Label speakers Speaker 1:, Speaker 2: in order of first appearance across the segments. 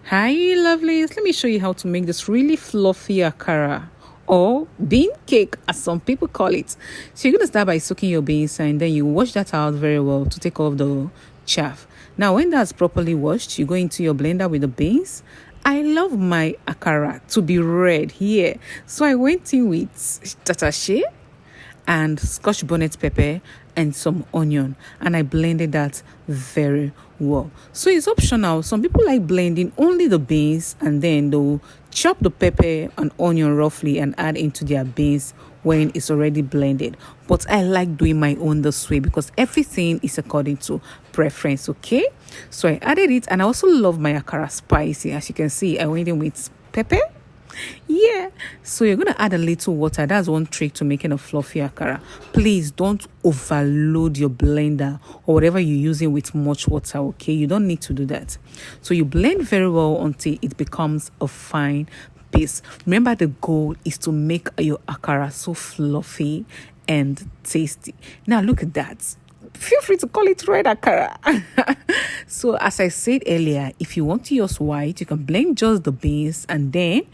Speaker 1: Hi lovelies, let me show you how to make this really fluffy akara or bean cake as some people call it. So you're going to start by soaking your beans and then you wash that out very well to take off the chaff. Now when that's properly washed, you go into your blender with the beans. I love my akara to be red here, so I went in with tatashe and scotch bonnet pepper and some onion, and I blended that very well. So it's optional. Some people like blending only the beans and then they'll chop the pepper and onion roughly and add into their beans when it's already blended. But I like doing my own this way because everything is according to preference. Okay, so I added it, and I also love my akara spicy. As you can see, I went in with pepper. Yeah, so you're going to add a little water. That's one trick to making a fluffy akara. Please don't overload your blender or whatever you're using with much water. Okay, you don't need to do that. So you blend very well until it becomes a fine paste. Remember, the goal is to make your akara so fluffy and tasty. Now look at that. Feel free to call it red akara. So as I said earlier, if you want to use white, you can blend just the beans and then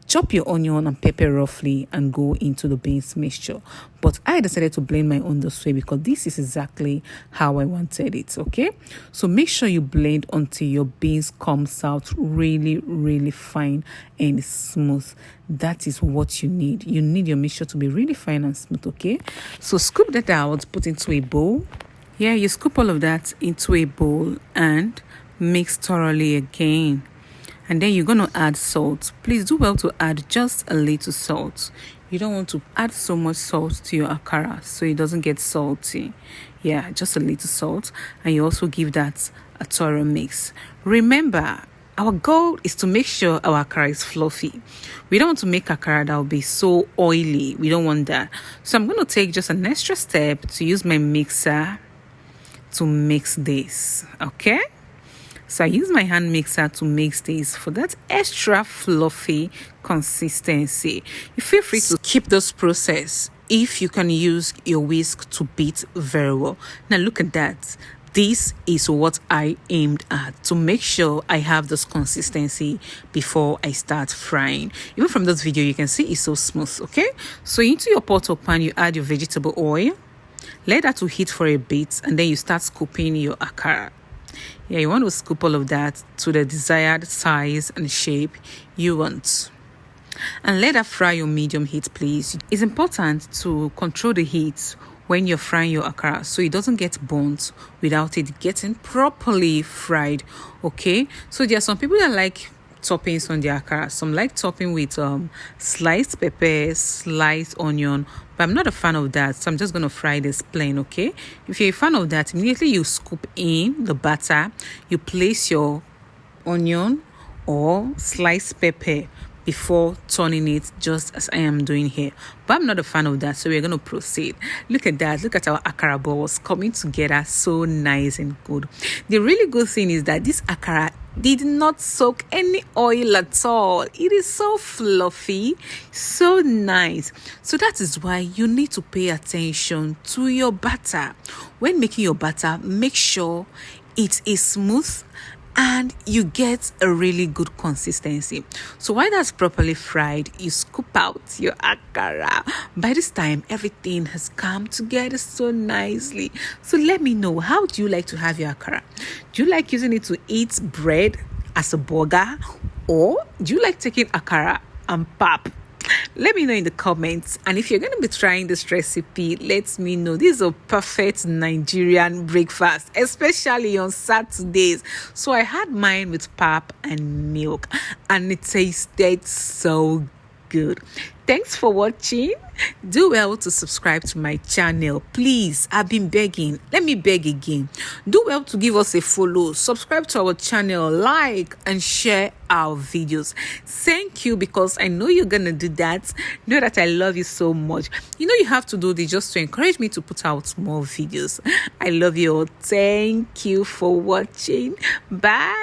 Speaker 1: chop your onion and pepper roughly and go into the beans mixture. But I decided to blend my own this way because this is exactly how I wanted it. Okay, so make sure you blend until your beans comes out really fine and smooth. That is what you need. You need your mixture to be really fine and smooth. Okay, so scoop that out, put into a bowl. Yeah, you scoop all of that into a bowl and mix thoroughly again. And then you're going to add salt. Please do well to add just a little salt. You don't want to add so much salt to your akara so it doesn't get salty. Yeah, just a little salt. And you also give that a thorough mix. Remember, our goal is to make sure our akara is fluffy. We don't want to make akara that will be so oily. We don't want that. So I'm going to take just an extra step to use my mixer to mix this. Okay? So I use my hand mixer to mix this for that extra fluffy consistency. You feel free to keep this process if you can use your whisk to beat very well. Now look at that. This is what I aimed at, to make sure I have this consistency before I start frying. Even from this video, you can see it's so smooth. Okay, so into your pot or pan, you add your vegetable oil. Let that to heat for a bit, and then you start scooping your akara. Yeah, you want to scoop all of that to the desired size and shape you want. And let that fry on medium heat, please. It's important to control the heat when you're frying your akara so it doesn't get burnt without it getting properly fried. Okay, so there are some people that like toppings on the akara. Some like topping with sliced pepper, sliced onion, but I'm not a fan of that, so I'm just going to fry this plain. Okay, if you're a fan of that, immediately you scoop in the batter, you place your onion or sliced pepper before turning it, just as I am doing here. But I'm not a fan of that, so we're going to proceed. Look at that. Look at our akara balls coming together so nice and good. The really good thing is that this akara did not soak any oil at all. It is so fluffy, so nice. So that is why you need to pay attention to your batter. When making your batter, make sure it is smooth and you get a really good consistency. So while that's properly fried, you scoop out your akara. By this time, everything has come together so nicely. So let me know, how do you like to have your akara? Do you like using it to eat bread as a burger, or do you like taking akara and pap? Let me know in the comments. And if you're going to be trying this recipe, let me know. This is a perfect Nigerian breakfast, especially on Saturdays. So I had mine with pap and milk, and it tasted so good. Thanks for watching. Do well to subscribe to my channel. Please, I've been begging. Let me beg again. Do well to give us a follow. Subscribe to our channel, like and share our videos. Thank you, because I know you're gonna do that. Know that I love you so much. You know you have to do this just to encourage me to put out more videos. I love you all. Thank you for watching. Bye.